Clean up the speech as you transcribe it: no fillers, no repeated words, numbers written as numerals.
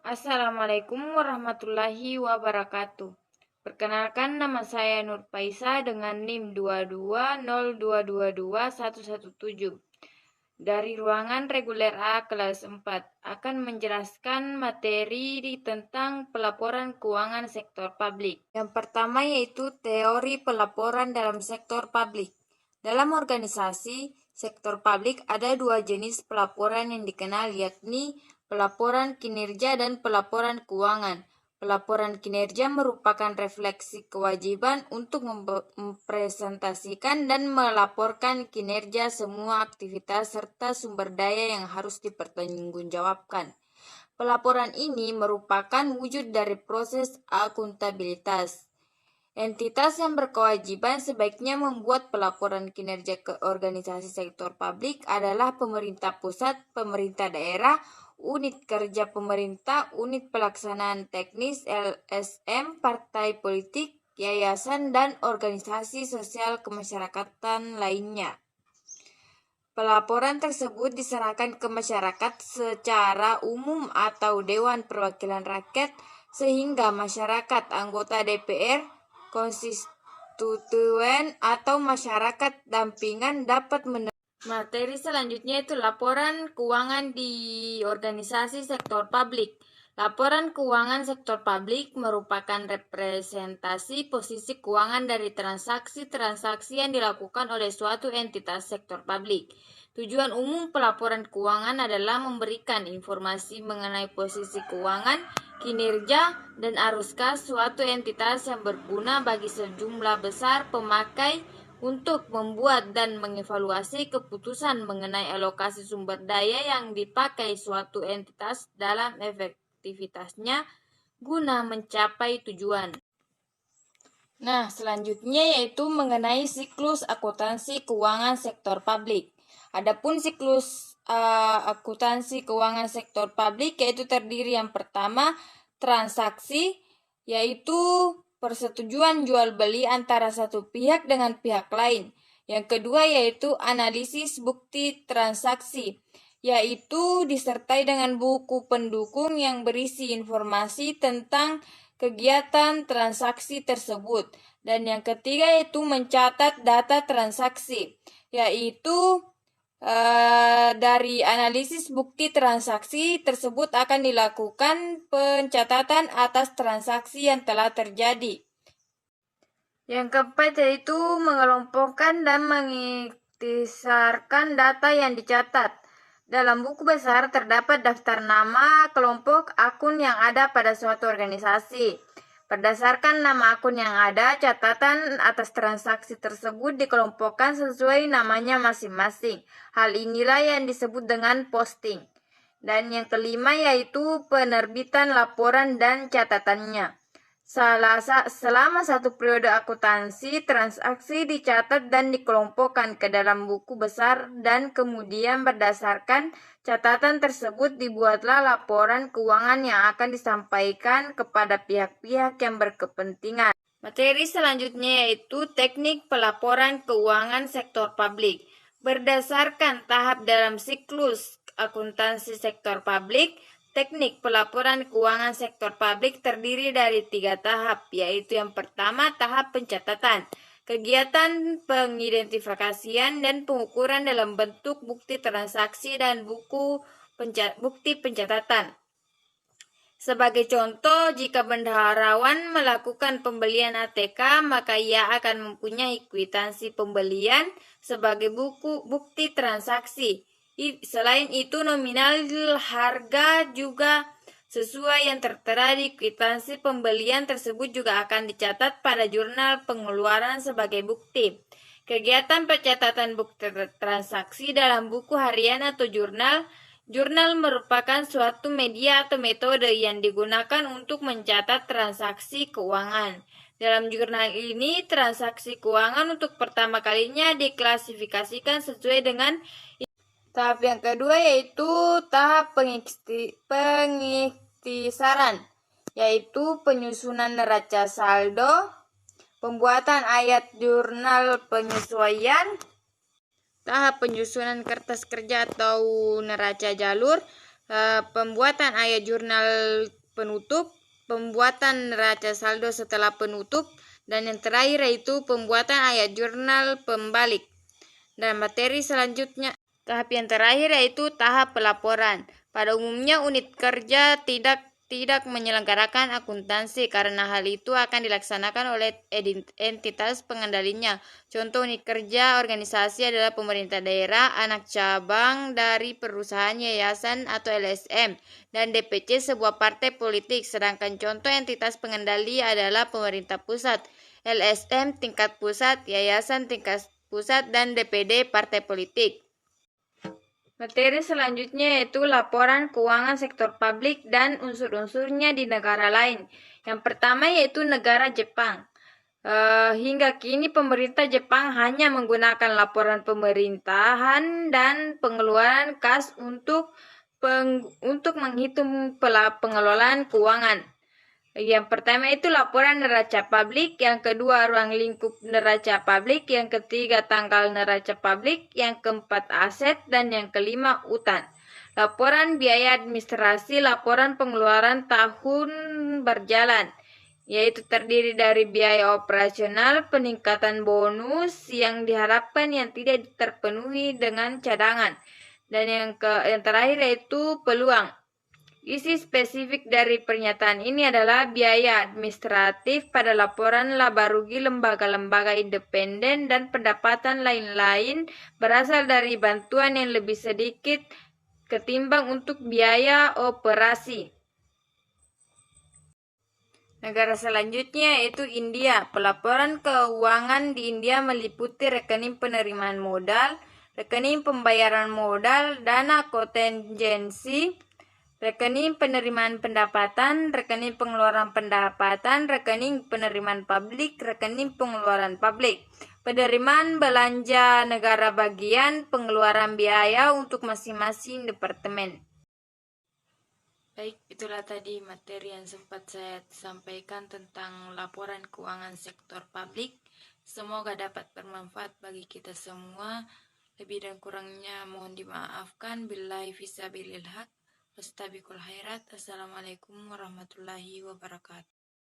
Assalamualaikum warahmatullahi wabarakatuh. Perkenalkan, nama saya Nur Faisa dengan NIM 220222117 dari ruangan reguler A kelas 4 akan menjelaskan materi tentang pelaporan keuangan sektor publik. Yang pertama yaitu teori pelaporan dalam sektor publik. Dalam organisasi sektor publik ada dua jenis pelaporan yang dikenal, yakni pelaporan kinerja dan pelaporan keuangan. Pelaporan kinerja merupakan refleksi kewajiban untuk mempresentasikan dan melaporkan kinerja semua aktivitas serta sumber daya yang harus dipertanggungjawabkan. Pelaporan ini merupakan wujud dari proses akuntabilitas. Entitas yang berkewajiban sebaiknya membuat pelaporan kinerja ke organisasi sektor publik adalah pemerintah pusat, pemerintah daerah, unit kerja pemerintah, unit pelaksanaan teknis, LSM, partai politik, yayasan, dan organisasi sosial kemasyarakatan lainnya. Pelaporan tersebut diserahkan ke masyarakat secara umum atau Dewan Perwakilan Rakyat sehingga masyarakat, anggota DPR, konstituen, atau masyarakat dampingan dapat menerima. Materi selanjutnya itu laporan keuangan di organisasi sektor publik. Laporan keuangan sektor publik merupakan representasi posisi keuangan dari transaksi-transaksi yang dilakukan oleh suatu entitas sektor publik. Tujuan umum pelaporan keuangan adalah memberikan informasi mengenai posisi keuangan, kinerja, dan arus kas suatu entitas yang berguna bagi sejumlah besar pemakai untuk membuat dan mengevaluasi keputusan mengenai alokasi sumber daya yang dipakai suatu entitas dalam efektivitasnya guna mencapai tujuan. Nah, selanjutnya yaitu mengenai siklus akuntansi keuangan sektor publik. Adapun siklus akuntansi keuangan sektor publik yaitu terdiri yang pertama transaksi, yaitu persetujuan jual beli antara satu pihak dengan pihak lain. Yang kedua yaitu analisis bukti transaksi, yaitu disertai dengan buku pendukung yang berisi informasi tentang kegiatan transaksi tersebut. Dan yang ketiga yaitu mencatat data transaksi, yaitu dari analisis bukti transaksi tersebut akan dilakukan pencatatan atas transaksi yang telah terjadi. Yang keempat yaitu mengelompokkan dan mengikhtisarkan data yang dicatat. Dalam buku besar terdapat daftar nama, kelompok, akun yang ada pada suatu organisasi. Berdasarkan nama akun yang ada, catatan atas transaksi tersebut dikelompokkan sesuai namanya masing-masing. Hal inilah yang disebut dengan posting. Dan yang kelima yaitu penerbitan laporan dan catatannya. Selama satu periode akuntansi, transaksi dicatat dan dikelompokkan ke dalam buku besar dan kemudian berdasarkan catatan tersebut dibuatlah laporan keuangan yang akan disampaikan kepada pihak-pihak yang berkepentingan. Materi selanjutnya yaitu teknik pelaporan keuangan sektor publik. Berdasarkan tahap dalam siklus akuntansi sektor publik, teknik pelaporan keuangan sektor publik terdiri dari 3 tahap, yaitu yang pertama tahap pencatatan, kegiatan pengidentifikasian dan pengukuran dalam bentuk bukti transaksi dan bukti pencatatan. Sebagai contoh, jika bendaharawan melakukan pembelian ATK, maka ia akan mempunyai kwitansi pembelian sebagai bukti transaksi. Selain itu, nominal harga juga sesuai yang tertera di kwitansi pembelian tersebut juga akan dicatat pada jurnal pengeluaran sebagai bukti. Kegiatan pencatatan bukti transaksi dalam buku harian atau jurnal. Jurnal merupakan suatu media atau metode yang digunakan untuk mencatat transaksi keuangan. Dalam jurnal ini, transaksi keuangan untuk pertama kalinya diklasifikasikan sesuai dengan tahap yang kedua yaitu tahap pengikhtisaran, yaitu penyusunan neraca saldo, pembuatan ayat jurnal penyesuaian, tahap penyusunan kertas kerja atau neraca jalur, pembuatan ayat jurnal penutup, pembuatan neraca saldo setelah penutup, dan yang terakhir yaitu pembuatan ayat jurnal pembalik. Dan materi selanjutnya, tahap yang terakhir yaitu tahap pelaporan. Pada umumnya unit kerja tidak menyelenggarakan akuntansi karena hal itu akan dilaksanakan oleh entitas pengendalinya. Contoh unit kerja organisasi adalah pemerintah daerah, anak cabang dari perusahaan yayasan atau LSM, dan DPC sebuah partai politik. Sedangkan contoh entitas pengendali adalah pemerintah pusat, LSM tingkat pusat, yayasan tingkat pusat, dan DPD partai politik. Materi selanjutnya yaitu laporan keuangan sektor publik dan unsur-unsurnya di negara lain. Yang pertama yaitu negara Jepang. Hingga kini pemerintah Jepang hanya menggunakan laporan pemerintahan dan pengeluaran kas untuk menghitung pengelolaan keuangan. Yang pertama itu laporan neraca publik, yang kedua ruang lingkup neraca publik, yang ketiga tanggal neraca publik, yang keempat aset, dan yang kelima utang. Laporan biaya administrasi, laporan pengeluaran tahun berjalan, yaitu terdiri dari biaya operasional, peningkatan bonus yang diharapkan yang tidak terpenuhi dengan cadangan, dan yang terakhir yaitu peluang. Isi spesifik dari pernyataan ini adalah biaya administratif pada laporan laba rugi lembaga-lembaga independen dan pendapatan lain-lain berasal dari bantuan yang lebih sedikit ketimbang untuk biaya operasi. Negara selanjutnya yaitu India. Pelaporan keuangan di India meliputi rekening penerimaan modal, rekening pembayaran modal, dana kontingensi, rekening penerimaan pendapatan, rekening pengeluaran pendapatan, rekening penerimaan publik, rekening pengeluaran publik, penerimaan belanja negara bagian, pengeluaran biaya untuk masing-masing departemen. Baik, itulah tadi materi yang sempat saya sampaikan tentang laporan keuangan sektor publik. Semoga dapat bermanfaat bagi kita semua. Lebih dan kurangnya mohon dimaafkan. Billahi fisabilil haq. Wastabiqul khairat. Assalamualaikum warahmatullahi wabarakatuh.